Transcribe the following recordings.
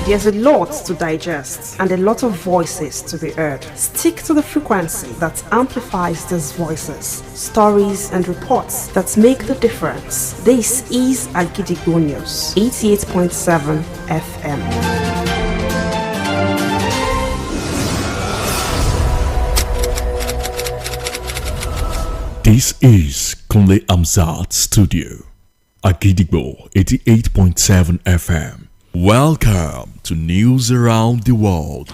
There's a lot to digest and a lot of voices to be heard. Stick to the frequency that amplifies these voices, stories and reports that make the difference. This is Akojopo News, 88.7 FM. This is Kunle Amzat Studio, Akojopo 88.7 FM. Welcome to News Around the World.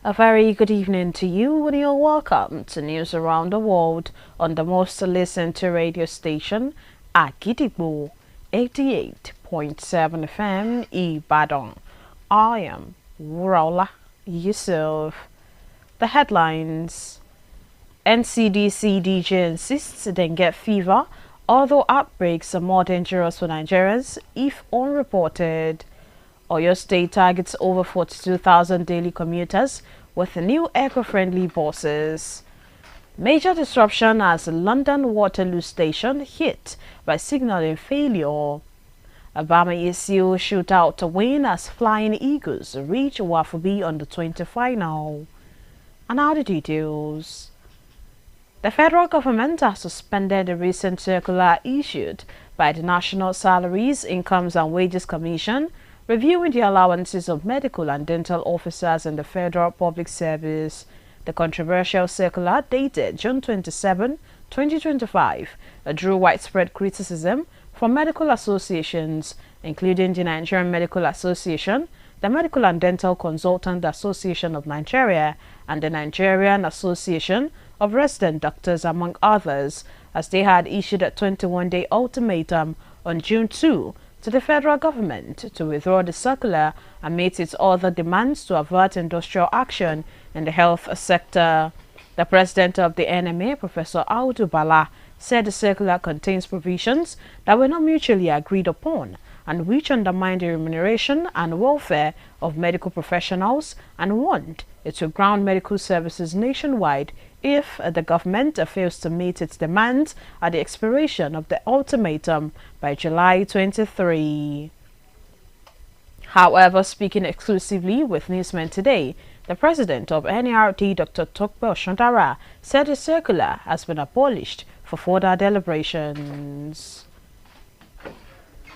A very good evening to you and you're welcome to News Around the World on the most listened to radio station, Akojopo 88.7 FM Ibadan. I am Wuraola Yusuf. The headlines: NCDC DJ insists dengue fever, although outbreaks are more dangerous for Nigerians if unreported. Oyo State targets over 42,000 daily commuters with new eco-friendly buses. Major disruption as London Waterloo Station hit by signalling failure. Obama ECU shootout to win as Flying Eagles reach Wafubi on the 20 final. And now the details. The federal government has suspended the recent circular issued by the National Salaries, Incomes and Wages Commission reviewing the allowances of medical and dental officers in the Federal Public Service. The controversial circular, dated June 27, 2025, drew widespread criticism from medical associations, including the Nigerian Medical Association, the Medical and Dental Consultant Association of Nigeria, and the Nigerian Association of Resident Doctors, among others, as they had issued a 21-day ultimatum on June 2 to the federal government to withdraw the circular amidst its other demands to avert industrial action in the health sector. The president of the NMA, Professor Audu Bala, said the circular contains provisions that were not mutually agreed upon and which undermine the remuneration and welfare of medical professionals, and warned it will ground medical services nationwide if the government fails to meet its demands at the expiration of the ultimatum by July 23. However, speaking exclusively with Newsmen Today, the president of NERD, Dr. Tokpe Oshondara, said the circular has been abolished for further deliberations.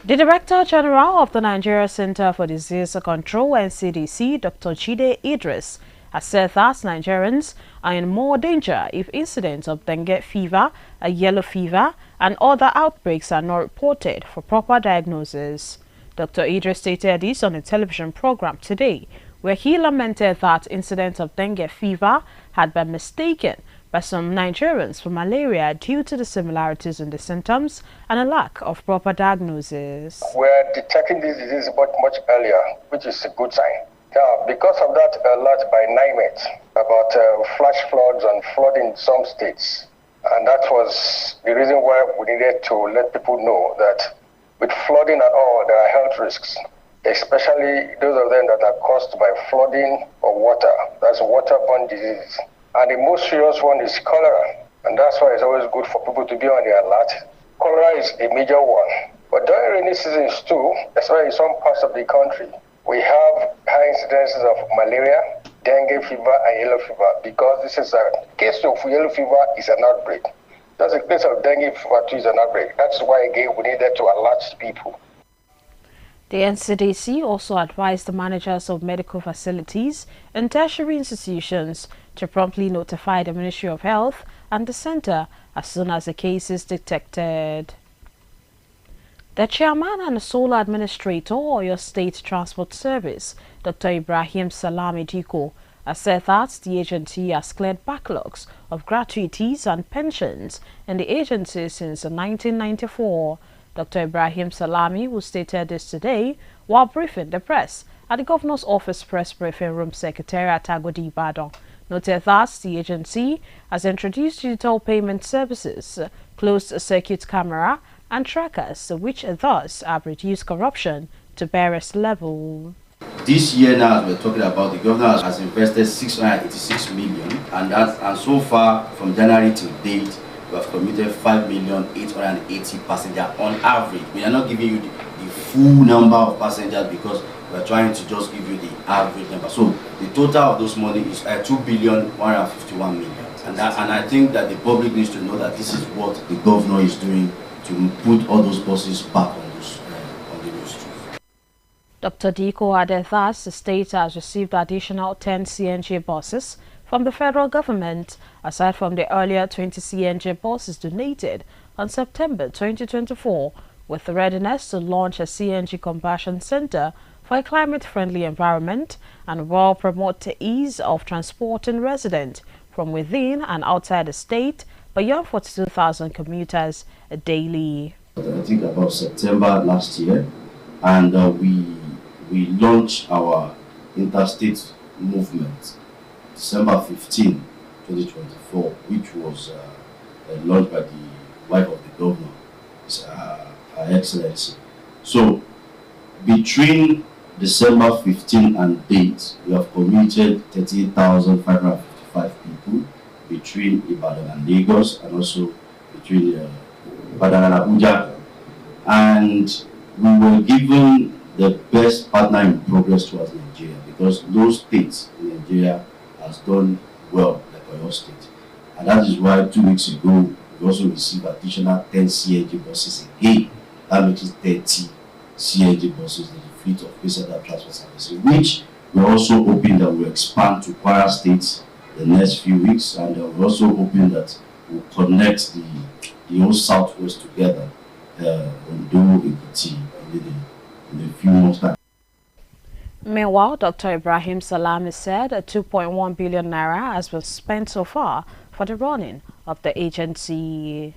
The Director General of the Nigeria Center for Disease Control, NCDC, Dr. Chide Idris, has said that Nigerians are in more danger if incidents of dengue fever, yellow fever, and other outbreaks are not reported for proper diagnosis. Dr. Idris stated this on a television program today, where he lamented that incidents of dengue fever had been mistaken by some Nigerians for malaria due to the similarities in the symptoms and a lack of proper diagnosis. We're detecting this disease much earlier, which is a good sign. Now, because of that alert by NIMET about flash floods and flooding in some states, and that was the reason why we needed to let people know that with flooding and all, there are health risks, especially those of them that are caused by flooding or water. That's waterborne disease. And the most serious one is cholera, and that's why it's always good for people to be on the alert. Cholera is a major one, but during rainy seasons too, especially in some parts of the country, we have high incidences of malaria, dengue fever, and yellow fever, because this is a case of yellow fever is an outbreak. That's a case of dengue fever too is an outbreak. That's why again we needed to alert people. The NCDC also advised the managers of medical facilities and tertiary institutions to promptly notify the Ministry of Health and the center as soon as a case is detected. The chairman and sole administrator of Oyo State Transport Service, Dr. Ibrahim Salami Diko, has said that the agency has cleared backlogs of gratuities and pensions in the agency since 1994. Dr. Ibrahim Salami, who stated this today while briefing the press at the Governor's Office Press Briefing Room Secretariat Agodi Ibadan, noted that the agency has introduced digital payment services, closed-circuit camera and trackers, which thus have reduced corruption to barest level. This year now, as we're talking about, the governor has invested 686 million, and so far from January to date, we have committed 5,880 passengers on average. We are not giving you the full number of passengers because we are trying to just give you the average number. So the total of those money is 2,151 million, and I think that the public needs to know that this is what the governor is doing to put all those buses back on the road street. Dr. Diko added that the state has received additional 10 CNG buses from the federal government, aside from the earlier 20 CNG buses donated on September 2024, with the readiness to launch a CNG conversion center for a climate-friendly environment and will promote the ease of transporting residents from within and outside the state beyond 42,000 commuters daily. I think about September last year, and we launched our interstate movement December 15, 2024, which was launched by the wife of the governor, Her Excellency. So between December 15 and date, we have commuted 38,555 people between Ibadan and Lagos, and also between Ibadan and Abuja. And we were given the best partner in progress towards Nigeria, because those states in Nigeria has done well, like Oyo State. And that is why 2 weeks ago, we also received additional 10 CNG buses again. That makes it 30 CNG buses in the fleet of passenger transport services, which we're also hoping that we'll expand to Kwara State the next few weeks, and we're also hoping that we'll connect the whole Southwest together, Ondo, Ekiti, in a few months' time. Meanwhile, Dr. Ibrahim Salami said 2.1 billion naira has been spent so far for the running of the agency.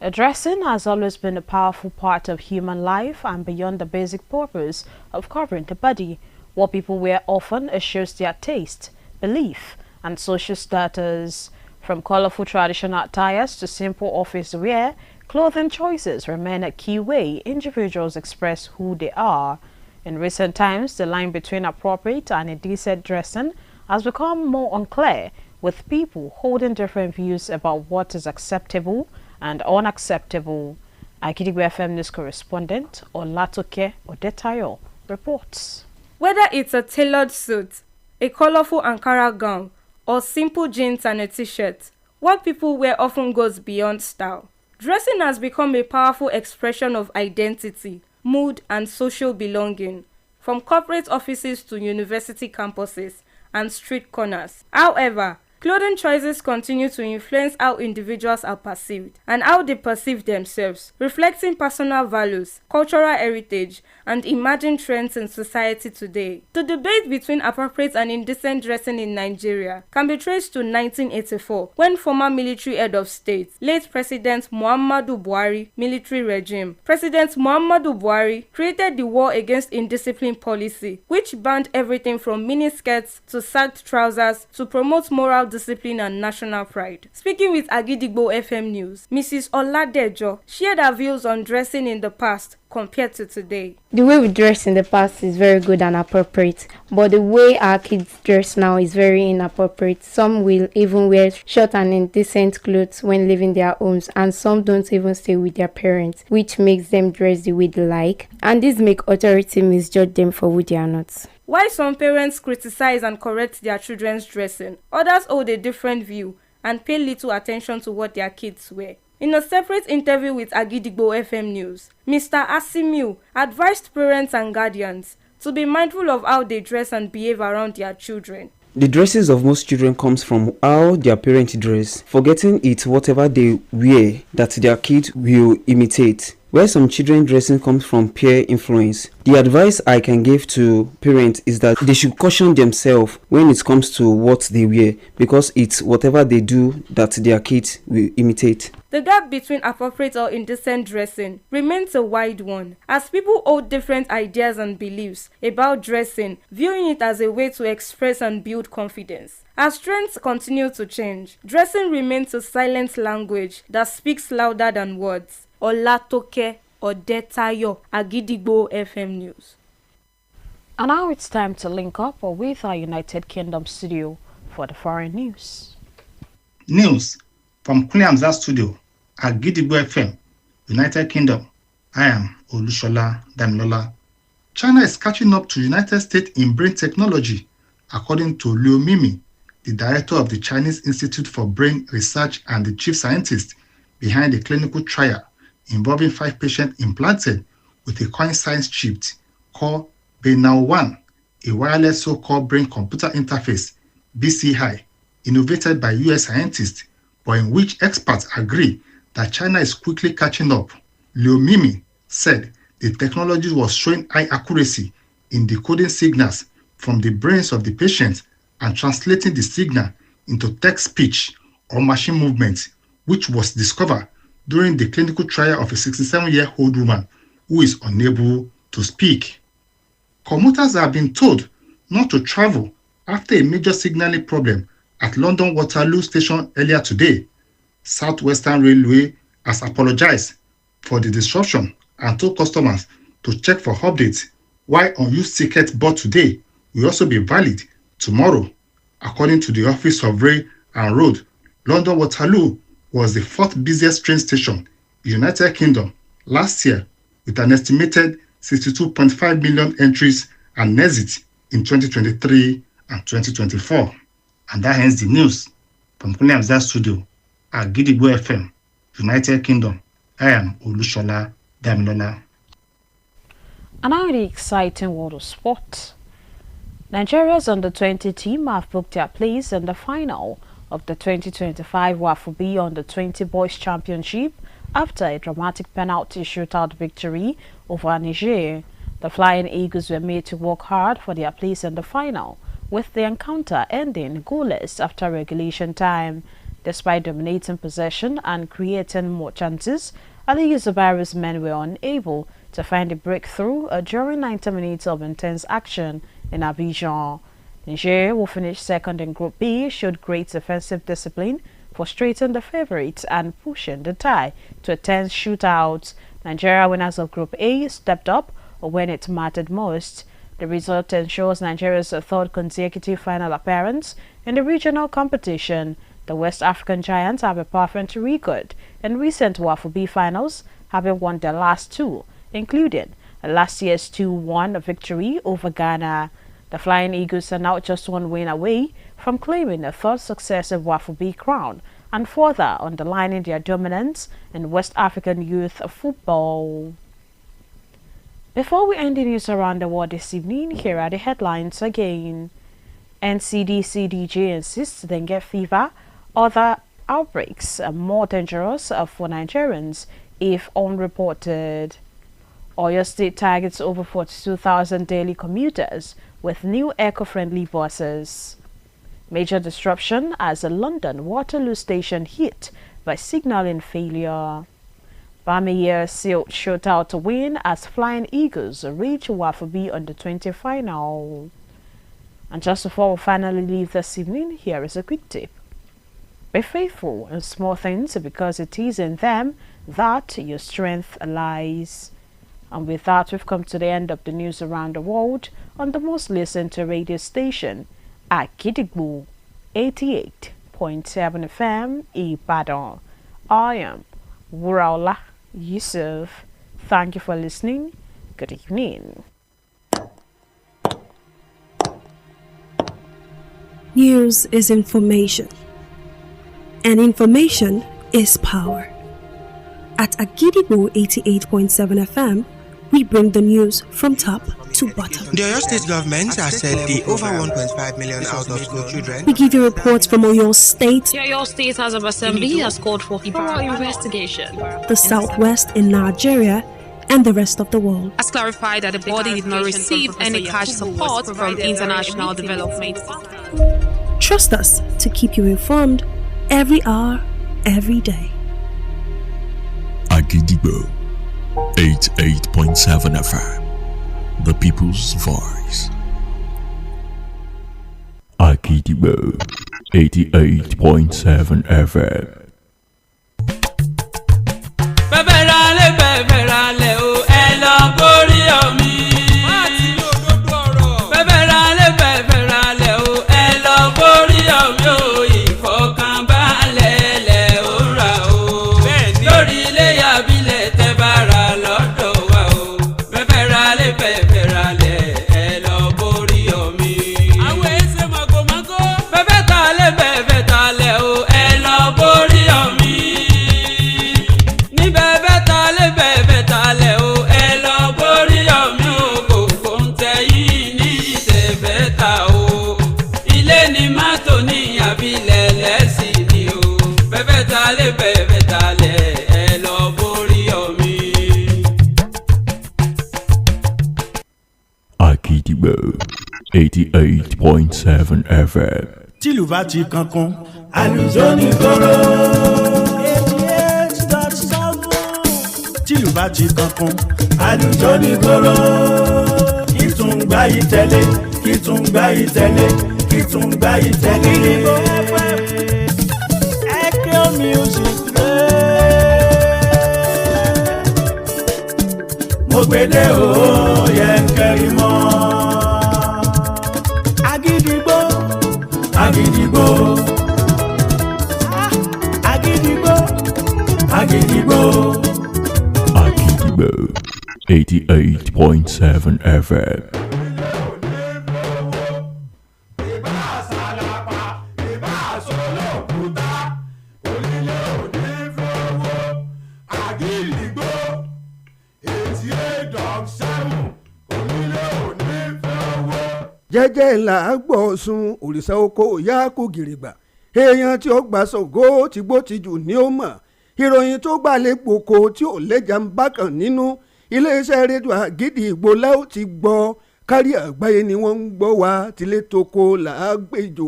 Dressing has always been a powerful part of human life and beyond the basic purpose of covering the body. What people wear often shows their taste, belief, and social status. From colorful traditional attires to simple office wear, clothing choices remain a key way individuals express who they are. In recent times, the line between appropriate and indecent dressing has become more unclear, with people holding different views about what is acceptable and unacceptable. Akojopo FM News correspondent Olatoke Odetayo reports. Whether it's a tailored suit, a colorful Ankara gown, or simple jeans and a t-shirt, what people wear often goes beyond style. Dressing has become a powerful expression of identity, mood, and social belonging, from corporate offices to university campuses and street corners. However, clothing choices continue to influence how individuals are perceived and how they perceive themselves, reflecting personal values, cultural heritage, and emerging trends in society today. The debate between appropriate and indecent dressing in Nigeria can be traced to 1984, when former military head of state, late President Muhammadu Buhari military regime, President Muhammadu Buhari created the War Against Indiscipline policy, which banned everything from miniskirts to sagged trousers to promote moral discipline and national pride. Speaking with Agidigbo FM News, Mrs. Oladejo shared her views on dressing in the past compared to today. The way we dress in the past is very good and appropriate, but the way our kids dress now is very inappropriate. Some will even wear short and indecent clothes when leaving their homes, and some don't even stay with their parents, which makes them dress the way they like, and this makes authority misjudge them for who they are not. While some parents criticize and correct their children's dressing, others hold a different view and pay little attention to what their kids wear. In a separate interview with Agidigbo FM News, Mr. Asimiu advised parents and guardians to be mindful of how they dress and behave around their children. The dresses of most children comes from how their parents dress, forgetting it whatever they wear that their kids will imitate. Where some children dressing comes from peer influence. The advice I can give to parents is that they should caution themselves when it comes to what they wear, because it's whatever they do that their kids will imitate. The gap between appropriate or indecent dressing remains a wide one, as people hold different ideas and beliefs about dressing, viewing it as a way to express and build confidence. As trends continue to change, dressing remains a silent language that speaks louder than words. Olatoke Odetayo, Agidigbo FM News. And now it's time to link up with our United Kingdom studio for the foreign news. News from Kunle Hamzat studio at Gidigbo FM, United Kingdom. I am Olushola Damilola. China is catching up to United States in brain technology, according to Liu Mimi, the director of the Chinese Institute for Brain Research and the chief scientist behind the clinical trial involving 5 patients implanted with a coin-science chip called Benao-1, a wireless so-called brain-computer interface, BCI, innovated by US scientists, but in which experts agree that China is quickly catching up. Liu Mimi said the technology was showing high accuracy in decoding signals from the brains of the patients and translating the signal into text speech or machine movement, which was discovered during the clinical trial of a 67-year-old woman who is unable to speak. Commuters have been told not to travel after a major signaling problem at London Waterloo Station earlier today. South Western Railway has apologized for the disruption and told customers to check for updates, while unused tickets bought today will also be valid tomorrow. According to the Office of Rail and Road, London Waterloo was the 4th busiest train station in the United Kingdom last year, with an estimated 62.5 million entries and exits in 2023 and 2024. And that ends the news from Kunle Hamzat studio at Gidigbo FM, United Kingdom. I am Olushola Damilola. And now the exciting world of sport. Nigeria's under-20 team have booked their place in the final of the 2025 WAFB Under-20 Boys Championship after a dramatic penalty shootout victory over Niger. The Flying Eagles were made to work hard for their place in the final, with the encounter ending goalless after regulation time. Despite dominating possession and creating more chances, Ali Zubair's men were unable to find a breakthrough during 90 minutes of intense action in Abidjan. Niger, who finished second in Group B, showed great defensive discipline, frustrating the favourites and pushing the tie to a tense shootout. Nigeria, winners of Group A, stepped up when it mattered most. The result ensures Nigeria's 3rd consecutive final appearance in the regional competition. The West African Giants have a perfect record in recent WAFB finals, having won their last 2, including last year's 2-1 victory over Ghana. The Flying Eagles are now just 1 win away from claiming a 3rd successive WAFB crown and further underlining their dominance in West African youth football. Before we end the news around the world this evening, here are the headlines again. NCDCDJ insists dengue fever, other outbreaks are more dangerous for Nigerians if unreported. Oyo State targets over 42,000 daily commuters with new eco-friendly buses. Major disruption as a London Waterloo station hit by signalling failure. Bamier sealed shootout to win as Flying Eagles reach WAFB Under-20 final. And just before we finally leave this evening, here is a quick tip. Be faithful in small things because it is in them that your strength lies. And with that, we've come to the end of the news around the world on the most listened to radio station at Gidigbo 88.7 FM Ibadan. I am Wuraola Yusuf. Thank you for listening. Good evening. News is information, and information is power. At Agidigbo 88.7 FM, we bring the news from top to bottom. The Oyo State government has said the over 1.5 million out of school children. We give you reports from Oyo State. The Oyo State House of Assembly has called for thorough investigation. The Southwest in Nigeria and the rest of the world. Has clarified that the body did not receive any cash support from international development. Trust us to keep you informed every hour, every day. Agidigbo 88.7 FM, the people's voice. Agidigbo 88.7 FM. Agidigbo 88.7 FM. Tìlù bá ti kankan, àlùjọ ní kóró. 88.7. Tìlù bá ti kankan, àlùjọ ní kóró. Kìtùngbà yìí tẹ̀lé, kìtùngbà yìí tẹ̀lé, kìtùngbà yìí tẹ̀lé. Echo music mo gbede o yẹn kẹrin mọ́. Agidigbo, Agidigbo, Agidigbo, Agidigbo. Agidigbo 88.7 FM. jẹ́jẹ́ ńlá gbọ̀ọ̀sùn òrìṣà oko ìyá kò gìrìgbà èèyàn tí ó gbà Ṣàngó tìgbó tìjù ni ó mọ̀ ìròyìn tó gbà lè gbòkó tí ò lẹ́jà ń bá kàn nínú iléeṣẹ́ rédíò Àgídìgbò lẹ́wọ̀ ti gbọ́ kárí àgbáyé ni wọ́n ń gbọ́ wá tilé toko làágbèjò.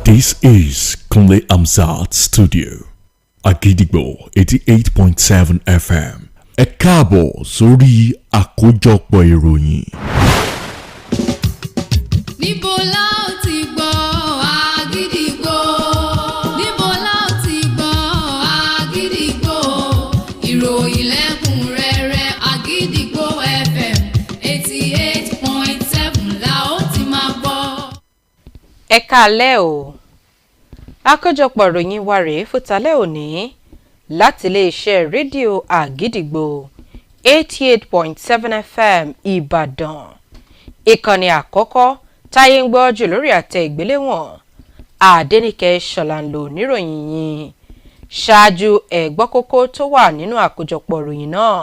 This is Kunle Amzat Studio, Agidigbo 88.7 FM. Ẹ káàbọ̀ sórí àkójọpọ̀ ìròyìn. Níbo la ó ti gbọ́ Àgídìgbò? Níbo la ó ti gbọ́ Àgídìgbò? Ìròyìn lẹ́kùnrẹ́rẹ́ Àgídìgbò FM 88.7 la ó ti máa gbọ́. Ẹ káalẹ́ o. Àkójọpọ̀ ìròyìn wa rèé fútalẹ́ òní láti iléeṣẹ́ rédíò Àgídìgbò 88.7 FM Ìbàdàn. Ìkànnì àkọ́kọ́ táyé ń gbọ́ jù lórí àtẹ ìgbéléwọ̀n. Adéníkẹ́ Ṣọ̀làǹlò níròyìn yìí. Ṣáájú ẹ̀gbọ́ kókó tó wà nínú àkójọpọ̀ ìròyìn náà.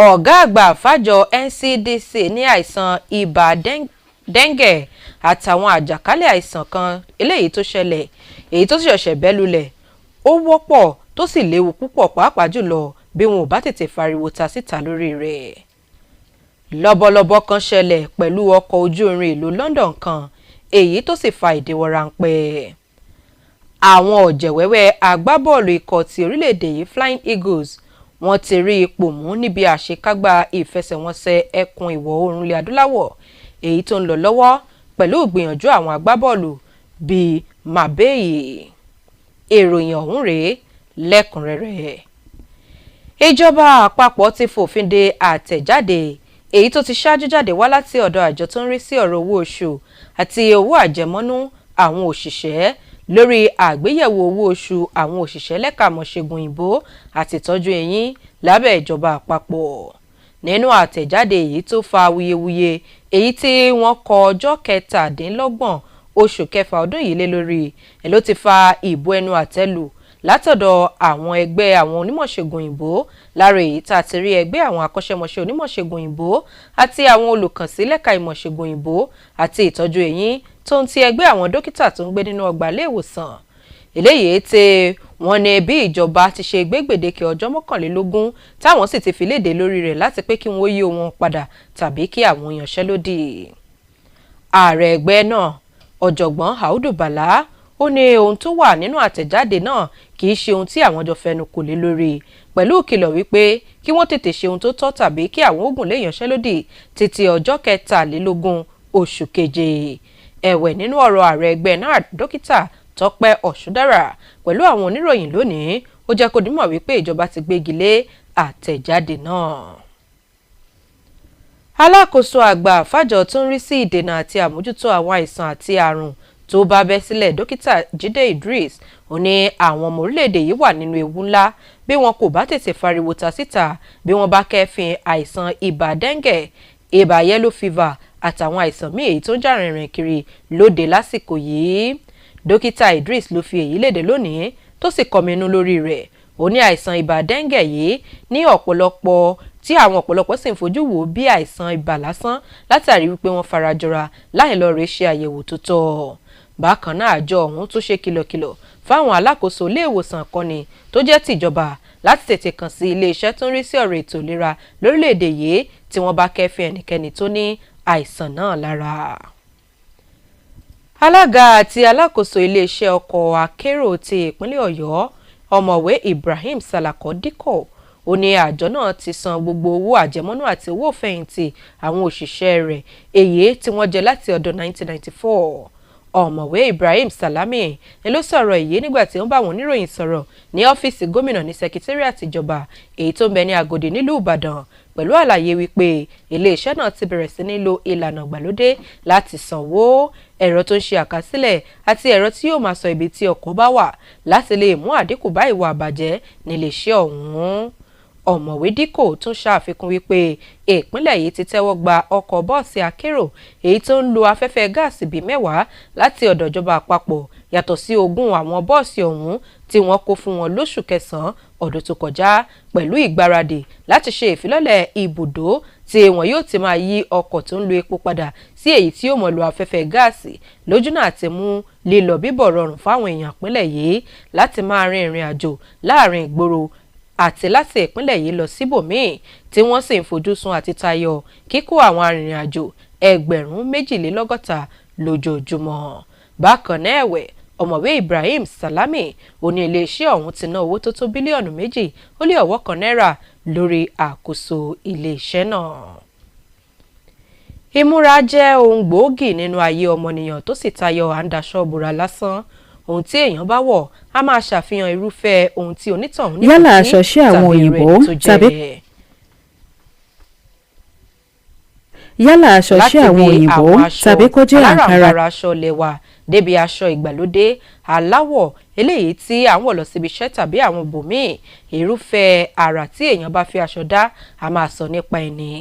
Ọ̀gá àgbà fájọ NCDC ní àìsàn ibà dengue àtàwọn àjàkálẹ̀ àìsàn kan eléyìí tó ṣẹlẹ̀ èyí tó sì ṣẹ̀ṣẹ̀ bẹ́ lulẹ̀ ó wọ́pọ̀ tó sì léwu púpọ̀ pàápàá jùlọ bí wọn ò bá tètè fariwo ta síta lórí rẹ̀. Lọ́bọ̀lọ́bọ̀ kan ṣẹlẹ̀ pẹ̀lú ọkọ̀ ojú irin ìlú London kan èyí tó sì fa ìdíwọ́ ráńpẹ́. Àwọn ọ̀jẹ̀wẹ́wẹ́ agbábọ́ọ̀lù ikọ̀ ti orílẹ̀-èdè yìí Flying Eagles wọ́n ti rí ipò mú níbi àṣekágbá ìfẹsẹ̀wọnsẹ̀ ẹkùn ìwọ̀ oòrùn ilẹ̀ adúláwọ̀ èyí tó ń lọ lọ́wọ́ pẹ̀lú ìgbìyànjú àwọn agbábọ́ọ̀lù bíi Màbéyì. Ìròyìn ọ̀hún rèé lẹ́kùnrẹ́rẹ́. Ìjọba àpapọ̀ ti fòfin de àtẹ̀jáde èyí tó ti ṣáájú jáde wá láti ọ̀dọ̀ àjọ tó ń rí sí ọ̀rọ̀ owó oṣù àti owó àjẹmọ́nú àwọn òṣìṣẹ́ lórí àgbéyẹ̀wò owó oṣù àwọn òṣìṣẹ́ lẹ́ka mọ̀ṣègùn òyìnbó àti ìtọ́jú eyín lábẹ́ ìjọba àpapọ̀. Nínú àtẹ̀jáde èyí tó fa awuyewuye èyí tí wọ́n kọ ọjọ́ 17 oṣù kẹfà ọdún yìí lé lórí ẹ̀ ló ti fa ìbò ẹnu àtẹ́lù látọ̀dọ̀ àwọn ẹgbẹ́ àwọn onímọ̀ṣègùn òyìnbó lára èyí tá a ti rí ẹgbẹ́ àwọn akọ́ṣẹ́mọṣẹ́ onímọ̀ṣègùn òyìnbó àti àwọn olùkànsí lẹ́ka ìmọ̀ṣègùn òyìnbó àti ìtọ́jú eyín tó ń ti ẹgbẹ́ àwọn dókítà tó ń gbé nínú ọgbà ilé ìwòsàn. Eléyìí tí wọ́n ní bí ìjọba ti ṣe gbé gbèdéke ọjọ́ 21 táwọn sì ti fi léde lórí rẹ̀ láti pé kí wọ́n yí wọn padà tàbí kí àwọn yanṣẹ́lódì. Ààrẹ ẹgbẹ́ náà ọ̀jọ̀gbọ́n Audu Bala ó ní ohun tó wà nínú àtẹ̀jáde náà kì í ṣe ohun tí àwọn jọ fẹnu kò lé lórí pẹ̀lú ìkìlọ̀ wípé kí wọ́n tètè ṣe ohun tó tọ́ tàbí kí àwọn ó gùnlé ìyanṣẹ́lódì títí ọjọ́ 23 oṣù keje. Ẹ̀wẹ̀ nínú ọ̀rọ̀ ààrẹ ẹgbẹ́ náà dókítà Tọ́pẹ́ Ọ̀ṣúdára pẹ̀lú àwọn oníròyìn lónìí ó jẹ́ kó dímọ̀ wípé ìjọba ti gbégi lé àtẹ̀jáde náà. Alákòóso àgbà fàjọ tó ń rí sí ìdènà àti àmójútó àwọn àìsàn àti àrùn tó bá bẹ́ sílẹ̀ dókítà Jídé Idris ó ní àwọn ọmọ orílẹ̀-èdè yìí wà nínú ewu ńlá bí wọn kò bá tètè fariwo ta síta bí wọ́n bá kẹ́fìn àìsàn ibà dengue, ibà yellow fever àtàwọn àìsàn míì èyí tó ń jà rìnrìn kiri lóde lásìkò yìí. Dókítà Idris ló fi èyí léde lónìí tó sì kọminú lórí rẹ̀. Ó ní àìsàn ibà dengue yìí ní ọ̀pọ̀lọpọ̀ tí àwọn ọ̀pọ̀lọpọ̀ sì ń fojú wò bí àìsàn ibà lásán látàrí wípé wọ́n farajọra láì lọ rè ṣe àyẹ̀wò tó tọ́. Bákan náà àjọ ọ̀hún tún ṣe kìlọ̀kìlọ̀ fáwọn alákòóso ilé ìwòsàn akọni tó jẹ́ tìjọba láti tètè kàn sí ilé-iṣẹ́ tó ń rí sí ọ̀rọ̀ ètò ìlera lórílẹ̀‐èdè yìí tí wọ́n bá kẹ́fìn ẹnikẹ́ni tó ní àìsàn náà lára. Alága àti alákòóso ilé-iṣẹ́ ọkọ̀ akérò ti ìpínlẹ̀ Ọ̀yọ́ ọ̀mọ̀wé Ibrahim Salako Dikko ó ní àjọ náà ti san gbogbo owó àjẹmọ́nú àti owó fẹ̀yìntì àwọn òṣìṣẹ́ rẹ̀ èyí tí wọ́n jẹ láti ọdún 1994. Ọ̀mọ̀wé Ibrahim Salami ni ló sọ̀rọ̀ èyí nígbà tí ó ń bá àwọn oníròyìn sọ̀rọ̀ ní ọ́fíìsì gómìnà ní sekitariat ìjọba èyí tó ń bẹ ní Agodi nílùú Ìbàdàn pẹ̀lú àlàyé wípé iléeṣẹ́ náà ti bẹ̀rẹ̀ sí ní lo ìlànà ìgbàlódé láti sanwó ẹ̀rọ tó ń ṣe àkásílẹ̀ àti ẹ̀rọ tí yóò máa sọ ibi tí ọkọ̀ bá wà láti lè mú àdínkù bá ìwà àbàjẹ́ níléeṣẹ́ ọ̀hún. Ọ̀mọ̀wé Dikko tún ṣàfikún wípé ìpínlẹ̀ yìí ti tẹ́wọ́ gba ọkọ̀ bọ́ọ̀sì akérò èyí tó ń lo afẹ́fẹ́ gáàsì bíi 10 láti ọ̀dọ̀ ìjọba àpapọ̀ yàtọ̀ sí 20 àwọn bọ́ọ̀sì ọ̀hún tí wọ́n kó fún wọn lóṣù kẹsàn-án ọdún tó kọjá pẹ̀lú ìgbáradì láti ṣe ìfilọ́lẹ̀ ibùdó tí wọn yóò ti máa yí ọkọ̀ tó ń lo epo padà sí èyí tí yóò mọ̀ lo afẹ́fẹ́ gáàsì lójúnà àti mú lílọ bíbọ̀ rọrùn fáwọn èèyàn ìpínlẹ̀ yìí láti máa rin ìrìn àjò láàrin ìgboro àti láti ìpínlẹ̀ yìí lọ síbòmíì tí wọ́n sì ń fojú sùn àti tayọ kíkó àwọn arìnrìn-àjò 62,000 lójoojúmọ́. Bákan náà ẹ̀wẹ̀ ọ̀mọ̀wé Ibrahim Salami ó ní iléeṣẹ́ ọ̀hún ti ná owó tó tó bílíọ̀nù 2.1 náírà lórí àkóso iléeṣẹ́ náà. Ìmúra jẹ́ ohun gbòógì nínú ayé ọmọnìyàn tó sì tayọ à ń daṣọ bora lásán. Ohun tí èèyàn bá wọ̀ á máa ṣàfihàn irúfẹ́ ohun tí onítọ̀hún nífẹ̀ẹ́ sí yálà aṣọ ṣé àwọn òyìnbó tàbí kó jẹ́ àǹkárá. alárànbarà aṣọ lẹ́wà débi aṣọ ìgbàlódé aláwọ̀ eléyìí tí à ń wọ̀ lọ síbi iṣẹ́ tàbí àwọn bòmíì irúfẹ́ àrà tí èèyàn bá fi aṣọ dá a máa sọ nípa ẹni.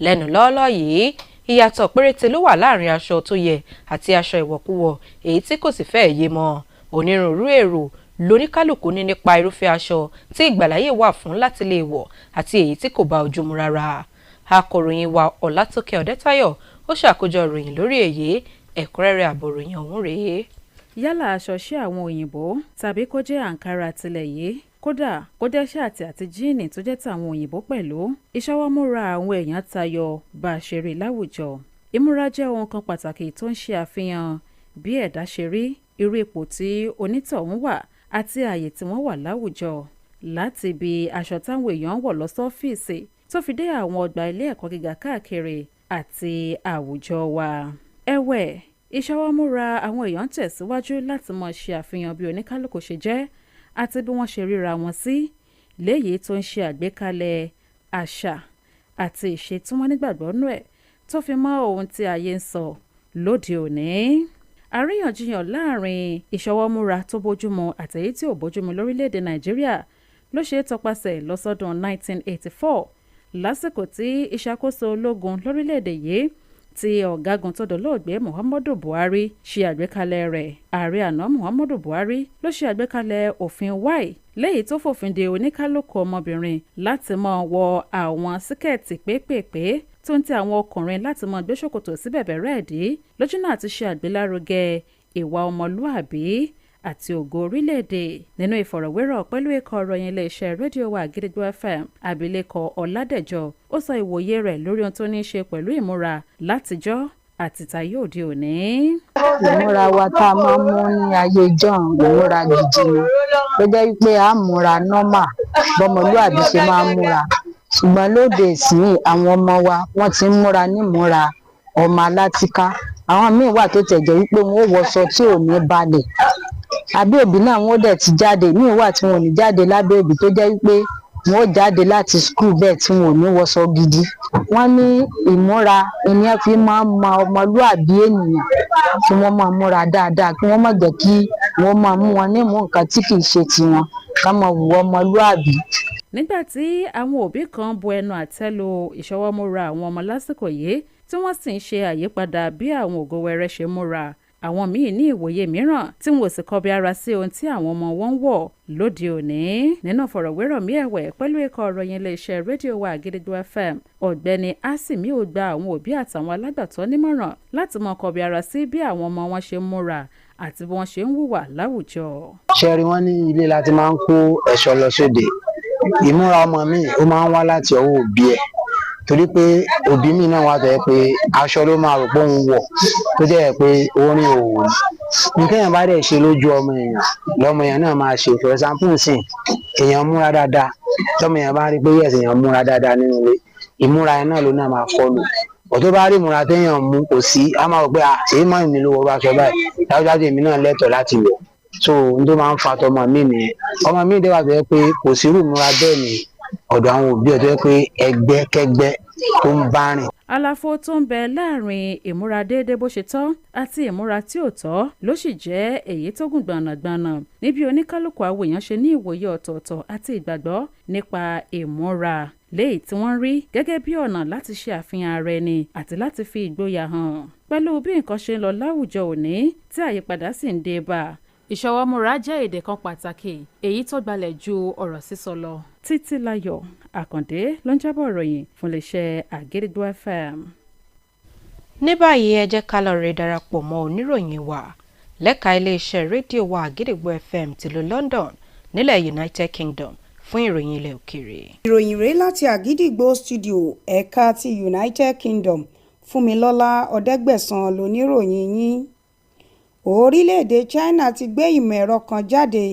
Lẹ́nu lọ́ọ́lọ́ yìí ìyàtọ̀ péréte ló wà láàrin aṣọ tó yẹ àti aṣọ ìwọ̀kuwọ̀ èyí tí kò sì fẹ́ yé mọ́. Onírúurú èrò lóníkálùkù ní nípa irúfẹ́ aṣọ tí ìgbàláyè wà fún láti lè wọ̀ àti èyí tí kò bá ojú mu rárá. Akọ̀ròyìn wa Ọlátókẹ́ Ọ̀dẹ́táyọ̀ ó ṣàkójọ ìròyìn lórí èyí ẹ̀kúnrẹ́rẹ́ àbọ̀ròyìn ọ̀hún rèé. Yálà aṣọ ṣé àwọn òyìnbó tàbí kó jẹ́ àǹkárá tilẹ̀ yìí kódà kó jẹ́ ṣáàtì àti jíìnì tó jẹ́ tàwọn òyìnbó pẹ̀lú ìṣọwọ́múra àwọn èèyàn tayọ bá a ṣe rí láwùjọ. Ìmúra jẹ́ ohun kan pàtàkì tó ń ṣe àfihàn bí ẹ̀dá ṣe rí irú ipò tí onítọ̀hún wà àti ààyè tí wọ́n wà láwùjọ. Láti bí aṣọ táwọn èèyàn ń wọ̀ lọ sọ́fíìsì tó fi dé àwọn ọgbà ilé ẹ̀kọ́ gíga káàkiri àti àwùjọ wa. Ẹ̀wẹ̀ ìṣọwọ́múra àwọn èèyàn tẹ̀síwájú láti máa ṣe àfihàn bí oníkálùkù ṣe jẹ́ àti bí wọ́n ṣe ríra wọn sí léyìí tó ń ṣe àgbékalẹ̀ àṣà àti ìṣe tí wọ́n nígbàgbọ́ nú ẹ̀ tó fi mọ́ ohun tí ayé ń sọ lóde òní. Àríyànjiyàn láàrin ìṣọwọ́múra tó bójúmu àtèyí tí ò bójúmu lórílẹ̀‐èdè Nàìjíríà ló ṣe é tọpasẹ̀ lọ́sọ́dún 1984 lásìkò tí ìṣàkóso ológun lórílẹ̀‐èdè yìí tí ọ̀gágun tó dolóògbé Muhammadu Buhari ṣe àgbékalẹ̀ rẹ̀. Ààrẹ àná Muhammadu Buhari ló ṣe àgbékalẹ̀ òfin Y léyìí tó fòfin de oníkálùkù ọmọbìnrin láti máa wọ àwọn síkẹ̀ẹ̀tì pépèpé tó ń tẹ àwọn ọkùnrin láti máa gbé ṣòkòtò sí bẹ̀bẹ̀rẹ̀ ẹ̀dí lójúnà àti ṣe àgbélárugẹ ìwà ọmọlúàbí àti ògo orílẹ̀-èdè. Nínú ìfọ̀rọ̀wérọ̀ pẹ̀lú ikọ̀ ìròyìn iléeṣẹ́ rédíò wa Àgídìgbò FM abilékọ Ọládẹ̀jọ ó sọ ìwòye rẹ̀ lórí ohun tó ní í ṣe pẹ̀lú ìmúra látijọ́ àti tayé òde òní. Ìmúra wa tá a máa ń mú ní ayé ìjọ́un ìmúra gidi ni tó jẹ́ wípé a múra nọ́mà bọ́mọlúàbí ṣe máa ń múra ṣùgbọ́n lóde ìsìn àwọn ọmọ wa wọ́n ti ń múra nímúra ọmọ alátìká àwọn míì wà tó tẹ̀ jẹ́ wípé wọn ò wọṣọ tí ò ní balẹ̀ abẹ́ òbí náà wọn ò dẹ̀ ti jáde míì wà tí wọn ò ní jáde lábẹ́ òbí tó jẹ́ wípé wọn ò jáde láti skul bẹ́ẹ̀ tí wọn ò ní wọṣọ gidi wọ́n ní ìmúra ènìyàn fi máa ń mọ ọmọlúàbí ènìyàn kí wọ́n máa múra dáadáa kí wọ́n má jẹ́ kí wọ́n máa mú wọn nímú nǹkan tí kì í ṣe tiwọn ká máa wù ọmọlúàbí. nígbà tí àwọn òbí kan bu ẹnu àtẹ́ lu ìṣọwọ́múra àwọn ọmọ lásìkò yìí tí wọ́n sì ń ṣe àyípadà bí àwọn ògo wẹrẹ ṣe múra àwọn míì ní ìwòye mìíràn tí wọn ò sì kọbi ara sí ohun tí àwọn ọmọ wọn ń wọ̀ lóde òní. nínú fọ̀rọ̀wérọ̀mí ẹ̀wẹ̀ pẹ̀lú ikọ̀ ìròyìn iléeṣẹ́ rédíò wa Àgídìgbò FM ọ̀gbẹ́ni Asimi ó gba àwọn òbí àtàwọn alágbàtọ́ nímọ̀ràn láti mọ kọbi ara sí bí àwọn ọmọ wọn ṣe ń múra àti bí wọ́n ṣe ń hùwà láwùjọ. ṣẹ́rí wọn ní ilé láti máa ń kó ẹ̀ṣọ́ lọ sóde ìmúra ọmọ mi ó máa ń wá láti ọwọ́ òbí ẹ̀ torí pé òbí mi náà wà tó yẹ pé aṣọ ló máa rò pé òun wọ̀ tó jẹ́ pé orin òwò ni nǹkan yẹn bá dẹ̀ ṣe lójú ọmọ èèyàn lọ́mọ èèyàn náà máa ṣe for example sìn èèyàn múra dáadáa tọ́mọ èèyàn bá rí pé yes èèyàn múra dáadáa nínú ilé ìmúra yẹn náà ló náà máa fọ́lù ọ̀tọ́ bá rí ìmúra téèyàn mú kò sí á máa rò pé ṣèyí máa ń nílò wọ́n aṣọ báyìí dájúdájú èmi náà lẹ́tọ̀ọ́ láti wọ̀ so n tó máa ń fa tọmọ mi nìyẹn ọmọ mi dé wà tó yẹ pé kò sí irú ìmúra bẹ́ẹ̀ ni ọ̀dọ̀ àwọn òbí ẹ̀ tó yẹ pé ẹgbẹ́kẹ́gbẹ́ tó ń bá rìn. àlàfo tó ń bẹ láàrin ìmúra déédé bó ṣe tọ́ àti ìmúra tí ò tọ́ ló sì jẹ́ èyí tó gùn gbọ̀nàgbọ̀nà níbi oníkálukú àwọn èèyàn ṣe ní ìwòye ọ̀tọ̀ọ̀tọ̀ àti ìgbàgbọ́ nípa ìmúra léyìí tí wọ́n rí gẹ́gẹ́ bí ọ̀nà láti ṣe àfihàn ara ẹni àti láti fi ìgboyà hàn pẹ̀lú bí nǹkan ṣe ń lọ láwùjọ òní tí àyípadà sì ń dé bá ìṣọwọ́múra jẹ́ èdè kan pàtàkì èyí tó gbalẹ̀ ju ọ̀rọ̀ sísọ lọ. Títílayọ̀ Àkàndé ló ń jábọ̀ ìròyìn fún iléeṣẹ́ Àgídìgbò FM. ní báyìí ẹ jẹ́ ká lọ rè darapọ̀ mọ́ oníròyìn wa lẹ́ka iléeṣẹ́ rédíò wa Àgídìgbò FM tìlú London nílẹ̀ United Kingdom fún ìròyìn ilẹ̀ òkèèrè. ìròyìn rèé láti Àgídìgbò studio ẹ̀ka ti United Kingdom Fúnmilọ́lá Ọ̀dẹ́gbẹ̀sán lóníròyìn yín. orílẹ̀-èdè China ti gbé ìmọ̀ ẹ̀rọ kan jáde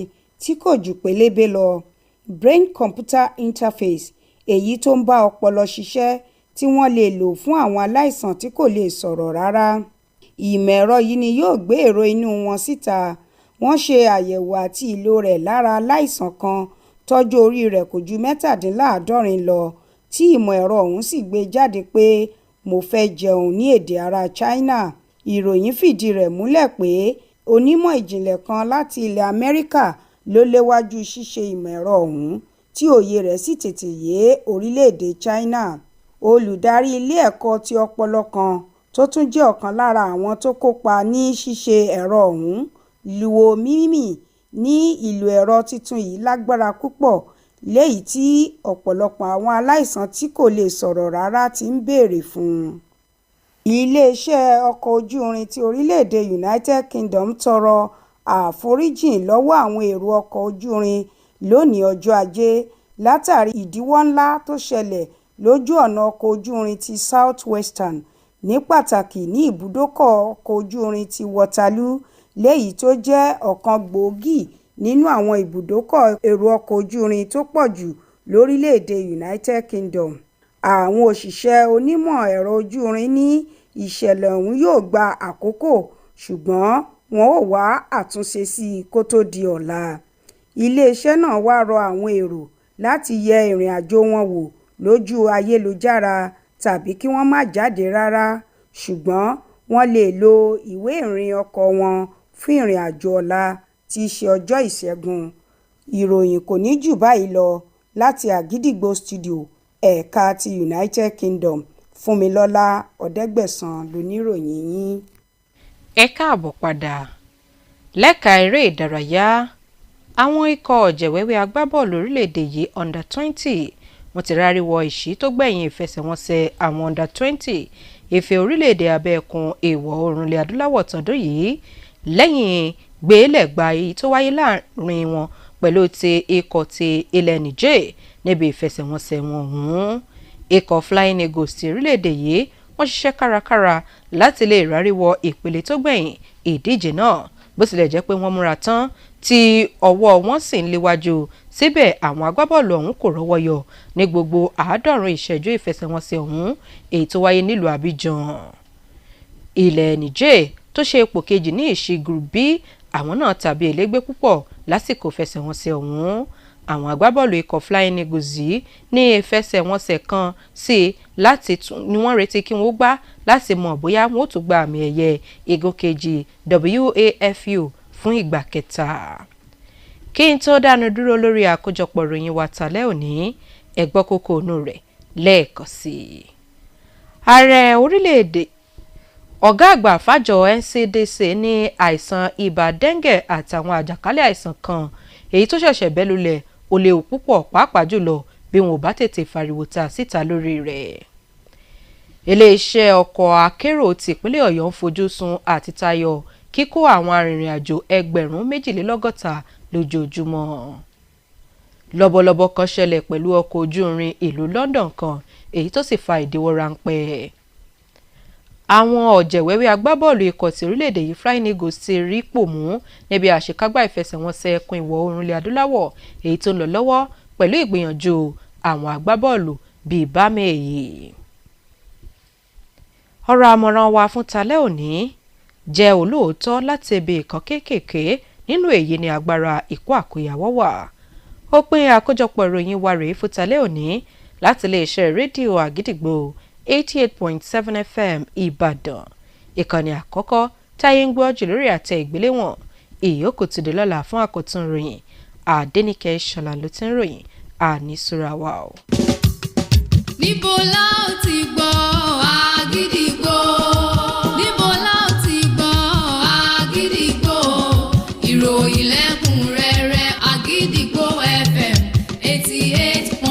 tí kò jù pélébé lọ brain computer interface èyí tó ń bá ọpọlọ ṣiṣẹ́ tí wọ́n lè lò fún àwọn aláìsàn tí kò lè sọ̀rọ̀ rárá. ìmọ̀ ẹ̀rọ yìí ni yóò gbé èrò inú wọn síta. wọ́n ṣe àyẹ̀wò àti ìlò rẹ̀ lára aláìsàn kan tọ́jú orí rẹ̀ kò ju 67 lọ tí ìmọ̀ ẹ̀rọ ọ̀hún sì gbé jáde pé mo fẹ́ jẹun ní èdè ará China. ìròyìn fìdí rẹ̀ múlẹ̀ pé onímọ̀ ìjìnlẹ̀ kan láti ilẹ̀ Amẹ́ríkà ló léwájú ṣíṣe ìmọ̀ ẹ̀rọ ọ̀hún tí òye rẹ̀ sì tètè yé orílẹ̀-èdè China. olùdarí ilé ẹ̀kọ́ ti ọpọlọ kan tó tún jẹ́ ọ̀kan lára àwọn tó kópa ní ṣíṣe ẹ̀rọ ọ̀hún Luo Mimi ní ìlò ẹ̀rọ tuntun yìí lágbára púpọ̀ léyìí tí ọ̀pọ̀lọpọ̀ àwọn aláìsàn tí kò lè sọ̀rọ̀ rárá ti ń béèrè fún un. Iléeṣẹ́ ọkọ̀ ojú irin ti orílẹ̀-èdè United Kingdom tọrọ àforíjìn lọ́wọ́ àwọn èrò ọkọ̀ ojú irin lónìí ọjọ́ Ajé látàrí ìdíwọ́ ńlá tó ṣẹlẹ̀ lójú ọ̀nà ọkọ̀ ojú irin ti South Western ní pàtàkì ní ibùdókọ̀ ọkọ̀ ojú irin ti Waterloo léyìí tó jẹ́ ọ̀kan gbòógì nínú àwọn ibùdókọ̀ èrò ọkọ̀ ojú irin tó pọ̀ jù lórílẹ̀-èdè United Kingdom. Àwọn òṣìṣẹ́ onímọ̀ ẹ̀rọ ojú irin ní ìṣẹ̀lẹ̀ ọ̀hún yóò gba àkókò ṣùgbọ́n wọn ò wá àtúnṣe sí i kó tó di ọ̀la. Iléeṣẹ́ náà wá rọ àwọn èrò láti yẹ ìrìn àjò wọn wò lójú ayélujára tàbí kí wọ́n má jáde rárá ṣùgbọ́n wọ́n lè lo ìwé ìrìn ọkọ̀ wọn fún ìrìn àjò ọ̀la tí í ṣe ọjọ́ Ìṣẹ́gun. Ìròyìn kò ní jù báyìí lọ láti Àgídìgbò studio ẹ̀ka ti United Kingdom Fúnmilọ́lá Ọ̀dẹ́gbẹ̀sán lóníròyìn yín. ẹ káàbọ̀ padà lẹ́ka eré ìdárayá àwọn ikọ̀ ọ̀jẹ̀wẹ́wẹ́ agbábọ́ọ̀lù orílẹ̀-èdè yìí under 20 wọ́n ti rárí wọ ìṣí tó gbẹ̀yìn ìfẹsẹ̀wọnsẹ̀ àwọn under 20 ife orílẹ̀-èdè abẹ́ẹ̀kún ìwọ̀ oòrùn ilẹ̀ adúláwọ̀ tọdún yìí lẹ́yìn gbélẹ̀gbà èyí tó wáyé láàrin wọn pẹ̀lú ti ikọ̀ ti ilẹ̀ Niger níbi ìfẹsẹ̀wọnsẹ̀ wọn ọ̀hún. ikọ̀ Flying Eagles ti orílẹ̀-èdè yìí wọ́n ṣiṣẹ́ kárakára láti lè ráríwọ ìpele tó gbẹ̀yìn ìdíje náà bó tilẹ̀ jẹ́ pé wọ́n múra tán tí ọwọ́ wọn sì ń léwájú síbẹ̀ àwọn agbábọ́ọ̀lù ọ̀hún kò rọ́wọ́ yọ ní gbogbo 90 ìṣẹ́jú ìfẹsẹ̀wọnsẹ̀ ọ̀hún èyí tó wáyé nílùú Abidjan. Ilẹ̀ Niger tó ṣe ipò kejì ní ìsí Group B àwọn náà tàbí elégbé púpọ̀ lásìkò ìfẹsẹ̀wọnsẹ̀ ọ̀hún. Àwọn agbábọ́ọ̀lù ikọ̀ Flying Eagles yìí ní ìfẹsẹ̀wọnsẹ̀ kan sí láti ni wọ́n retí kí wọ́n gbá láti mọ̀ bóyá wọ́n ó tún gba àmì ẹ̀yẹ igun kejì WAFU fún ìgbà kẹta. Kí n tó dánu dúró lórí àkójọpọ̀ ìròyìn wa tàlẹ́ òní ẹ gbọ́ kókó inú rẹ̀ lẹ́ẹ̀kan sí i. Ààrẹ orílẹ̀-èdè ọ̀gá àgbà fàjọ NCDC ní àìsàn ibà dengue àtàwọn àjàkálẹ̀ àìsàn kan èyí tó ṣẹ̀ṣẹ̀ bẹ́ lulẹ̀ ó léwu púpọ̀ pàápàá jùlọ bí wọn ò bá tètè fariwo ta síta lórí rẹ̀. Iléeṣẹ́ ọkọ̀ akérò tìpínlẹ̀ Ọ̀yọ́ ń fojú sun àti tayọ kíkó àwọn arìnrìn-àjò 62,000 lójoojúmọ́. Lọ́bọ̀lọ́bọ̀ kan ṣẹlẹ̀ pẹ̀lú ọkọ̀ ojú irin ìlú London kan èyí tó sì fa ìdíwọ́ ráńpẹ́. Àwọn ọ̀jẹ̀wẹ́wẹ́ agbábọ́ọ̀lù ikọ̀ tí orílẹ̀-èdè yìí Flying Eagles ti rí pò mú níbi àṣekágbá ìfẹsẹ̀wọnsẹ̀ ẹkùn ìwọ̀ oòrùn ilẹ̀ adúláwọ̀ èyí tó ń lọ lọ́wọ́ pẹ̀lú ìgbìyànjú àwọn agbábọ́ọ̀lù bíi bámẹ́ èyí. Ọ̀rọ̀ àmọ̀ràn wa fún talẹ́ òní jẹ́ olóòótọ́ láti ibi ìkan kéékèèké nínú èyí ni agbára ìkó àkóyawọ́ wà. Ó pín àkójọpọ̀ ìròyìn wa rèé fún talẹ́ òní láti iléeṣẹ́ rédíò Àgídìgbò 88.7 FM Ìbàdàn. Ìkànnì àkọ́kọ́ táyé ń gbọ́ jù lórí àtẹ ìgbéléwọ̀n ìyókù ti dé lọ́la fún àkótún ròyìn. Àdéníkẹ́ Ṣọlá ló ti ń ròyìn àníṣúra wa o. Níbo la ó ti gbọ́ Àgídìgbò? Níbo la ó ti gbọ́ Àgídìgbò? Ìròyìn lẹ́kùnrẹ́rẹ́ Àgídìgbò FM 88.